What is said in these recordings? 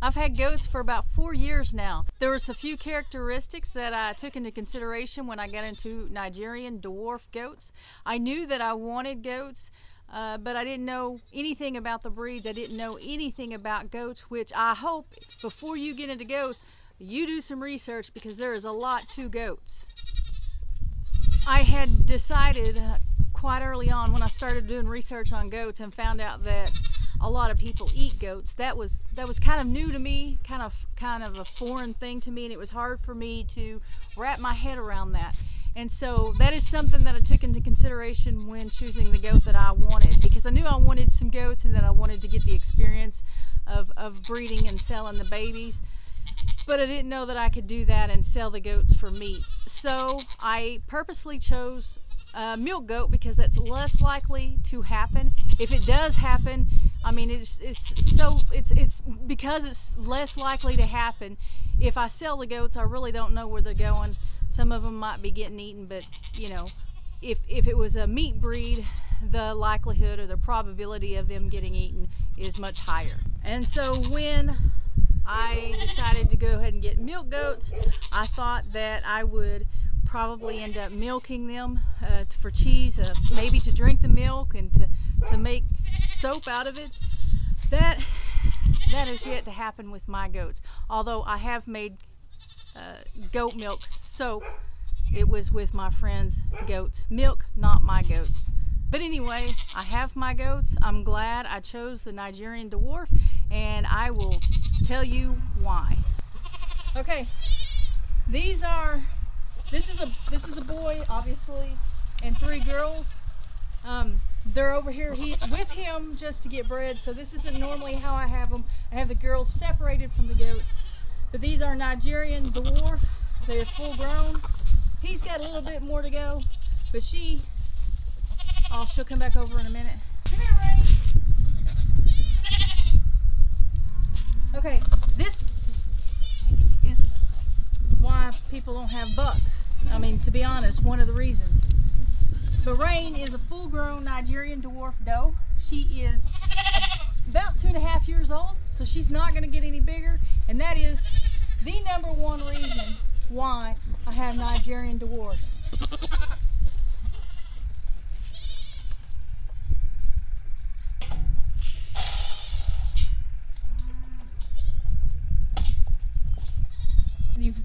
I've had goats for about 4 years now. There was a few characteristics that I took into consideration when I got into Nigerian Dwarf goats. I knew that I wanted goats, but I didn't know anything about the breeds. I didn't know anything about goats, which I hope before you get into goats, you do some research because there is a lot to goats. I had decided quite early on when I started doing research on goats and found out that a lot of people eat goats. That was kind of new to me, kind of a foreign thing to me, and it was hard for me to wrap my head around that. And so that is something that I took into consideration when choosing the goat that I wanted, because I knew I wanted some goats and that I wanted to get the experience of breeding and selling the babies. But I didn't know that I could do that and sell the goats for meat. So I purposely chose milk goat because that's less likely to happen. If it does happen, I mean, it's because it's less likely to happen. If I sell the goats, I really don't know where they're going. Some of them might be getting eaten, but you know, if it was a meat breed, the likelihood or the probability of them getting eaten is much higher. And so when I decided to go ahead and get milk goats, I thought that I would probably end up milking them for cheese, maybe to drink the milk and to make soap out of it. That is yet to happen with my goats. Although I have made goat milk soap, it was with my friend's goats' milk, not my goats. But anyway, I have my goats. I'm glad I chose the Nigerian Dwarf, and I will tell you why. Okay, this is a boy, obviously, and 3 girls. They're over here with him just to get bred, so this isn't normally how I have them. I have the girls separated from the goats. But these are Nigerian Dwarf. They're full grown. He's got a little bit more to go, but she'll come back over in a minute. Come here, Ray. Okay, this is why people don't have bucks. I mean, to be honest, one of the reasons. But Rain is a full-grown Nigerian Dwarf doe. She is about 2.5 years old, so she's not going to get any bigger, and that is the #1 reason why I have Nigerian Dwarfs.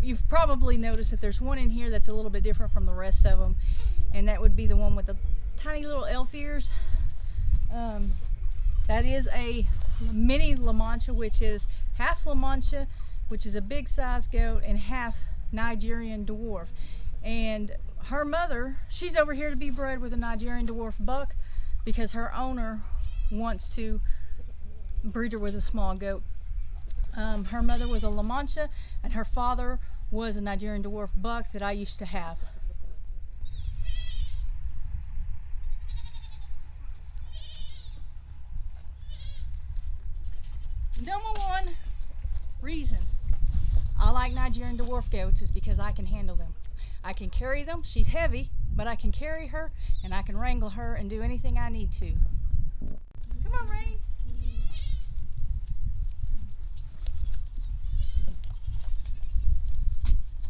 You've probably noticed that there's one in here that's a little bit different from the rest of them, and that would be the one with the tiny little elf ears. That is a mini La Mancha, which is half La Mancha, which is a big size goat, and half Nigerian Dwarf. And her mother, she's over here to be bred with a Nigerian Dwarf buck because her owner wants to breed her with a small goat. Her mother was a La Mancha, and her father was a Nigerian Dwarf buck that I used to have. #1 reason I like Nigerian Dwarf goats is because I can handle them. I can carry them. She's heavy, but I can carry her and I can wrangle her and do anything I need to. Come on, Rain.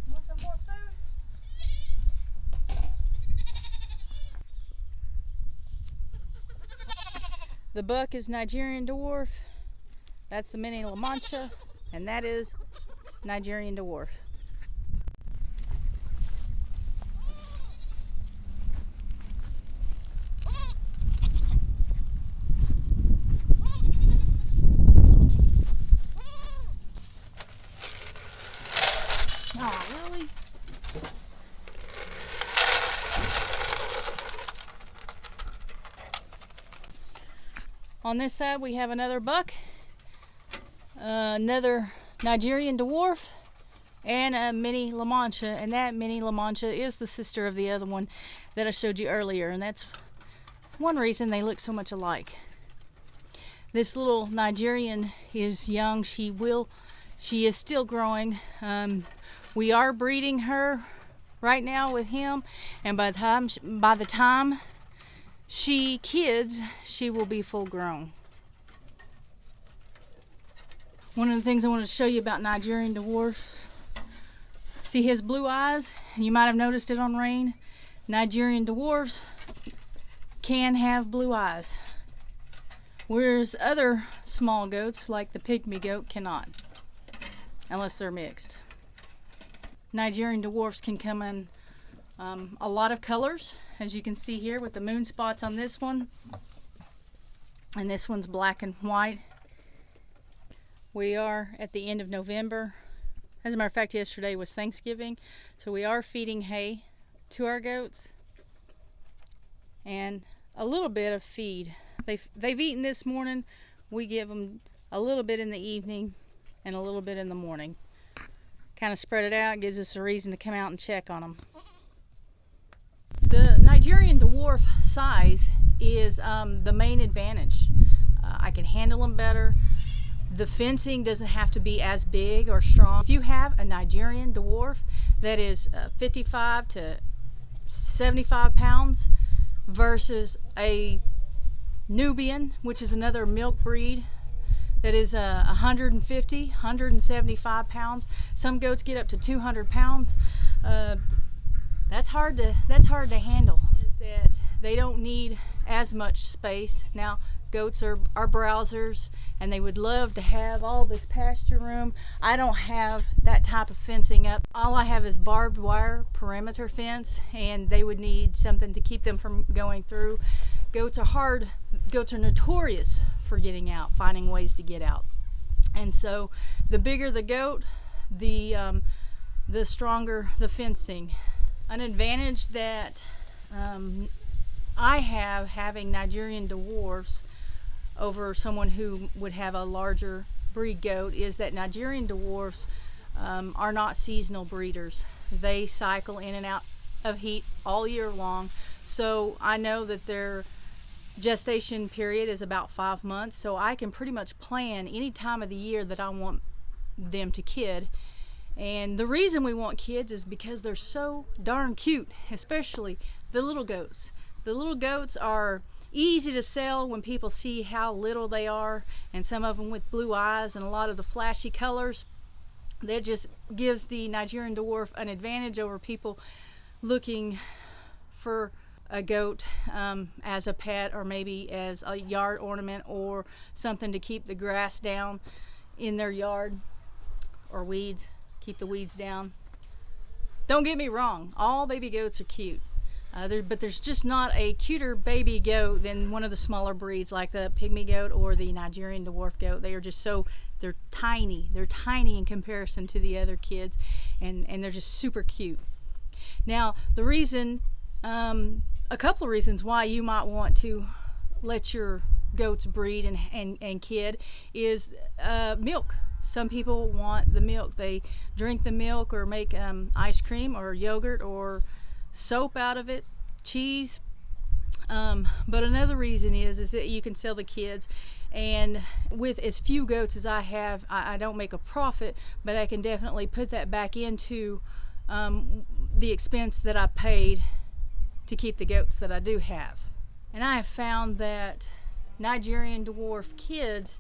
Want some more food? The buck is Nigerian Dwarf. That's the mini La Mancha, and that is Nigerian Dwarf. Oh, really? On this side we have another buck, another Nigerian Dwarf, and a mini La Mancha, and that mini La Mancha is the sister of the other one that I showed you earlier, and that's one reason they look so much alike. This little Nigerian is young. She is still growing. We are breeding her right now with him, and by the time she will be full grown. One of the things I wanted to show you about Nigerian Dwarfs, see his blue eyes? You might have noticed it on Rain. Nigerian Dwarfs can have blue eyes, whereas other small goats like the pygmy goat cannot, unless they're mixed. Nigerian Dwarfs can come in a lot of colors, as you can see here with the moon spots on this one, and this one's black and white. We are at the end of November. As a matter of fact, yesterday was Thanksgiving, so we are feeding hay to our goats and a little bit of feed. They've eaten this morning. We give them a little bit in the evening and a little bit in the morning. Kind of spread it out, gives us a reason to come out and check on them. The Nigerian Dwarf size is the main advantage. I can handle them better. The fencing doesn't have to be as big or strong. If you have a Nigerian Dwarf that is 55 to 75 pounds versus a Nubian, which is another milk breed that is 150, 175 pounds. Some goats get up to 200 pounds. That's hard to handle. Is that they don't need as much space. Now, goats are browsers, and they would love to have all this pasture room. I don't have that type of fencing up. All I have is barbed wire perimeter fence, and they would need something to keep them from going through. Goats are notorious for getting out, finding ways to get out. And so the bigger the goat, the stronger the fencing. An advantage that I have having Nigerian Dwarfs over someone who would have a larger breed goat is that Nigerian Dwarfs are not seasonal breeders. They cycle in and out of heat all year long. So I know that their gestation period is about 5 months, so I can pretty much plan any time of the year that I want them to kid. And the reason we want kids is because they're so darn cute, especially the little goats. The little goats are easy to sell when people see how little they are, and some of them with blue eyes and a lot of the flashy colors. That just gives the Nigerian Dwarf an advantage over people looking for a goat as a pet, or maybe as a yard ornament, or something to keep the grass down in their yard, or weeds, keep the weeds down. Don't get me wrong, all baby goats are cute. But there's just not a cuter baby goat than one of the smaller breeds like the pygmy goat or the Nigerian Dwarf goat. They are just they're tiny. They're tiny in comparison to the other kids, and they're just super cute. Now, the reason, a couple of reasons why you might want to let your goats breed and kid is milk. Some people want the milk. They drink the milk or make ice cream or yogurt or soap out of it, cheese. But another reason is that you can sell the kids, and with as few goats as I have, I don't make a profit, but I can definitely put that back into the expense that I paid to keep the goats that I do have. And I have found that Nigerian Dwarf kids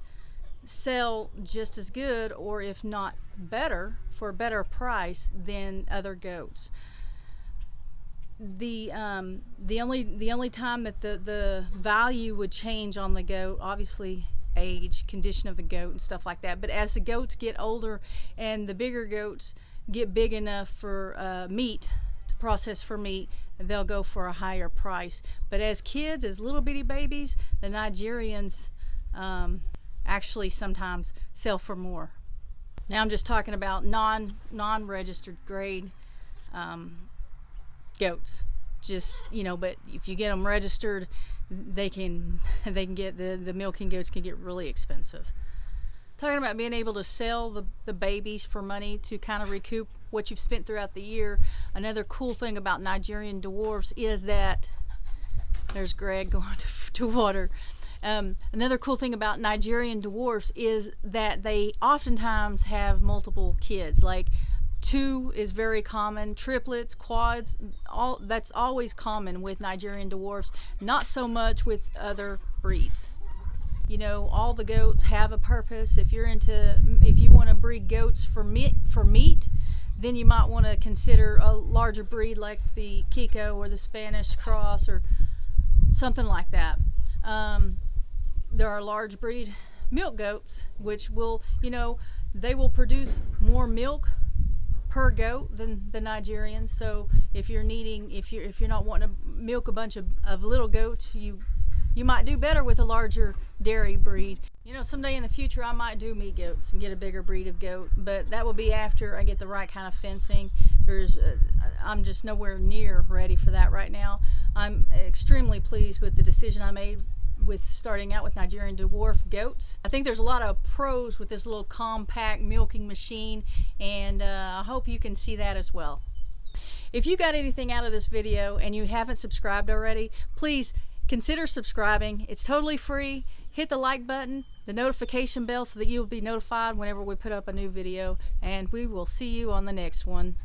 sell just as good, or if not better, for a better price than other goats. The only time that the value would change on the goat, obviously age, condition of the goat and stuff like that, but as the goats get older and the bigger goats get big enough for meat, to process for meat, they'll go for a higher price. But as kids, as little bitty babies, the Nigerians actually sometimes sell for more. Now I'm just talking about non-registered grade goats. Just, but if you get them registered, they can get the milking goats can get really expensive. Talking about being able to sell the babies for money to kind of recoup what you've spent throughout the year. Another cool thing about Nigerian Dwarfs is that there's Greg going to water. Another cool thing about Nigerian Dwarfs is that they oftentimes have multiple kids. Like 2 is very common, triplets, quads, that's always common with Nigerian Dwarfs, not so much with other breeds. You know, all the goats have a purpose. If you want to breed goats for meat, then you might want to consider a larger breed like the Kiko or the Spanish Cross or something like that. There are large breed milk goats, which will, they will produce more milk per goat than the Nigerians. So if you're not wanting to milk a bunch of little goats, you might do better with a larger dairy breed. Someday in the future I might do meat goats and get a bigger breed of goat, but that will be after I get the right kind of fencing. I'm just nowhere near ready for that right now. I'm extremely pleased with the decision I made with starting out with Nigerian Dwarf goats. I think there's a lot of pros with this little compact milking machine, and I hope you can see that as well. If you got anything out of this video and you haven't subscribed already, please consider subscribing. It's totally free. Hit the like button, the notification bell, so that you'll be notified whenever we put up a new video, and we will see you on the next one.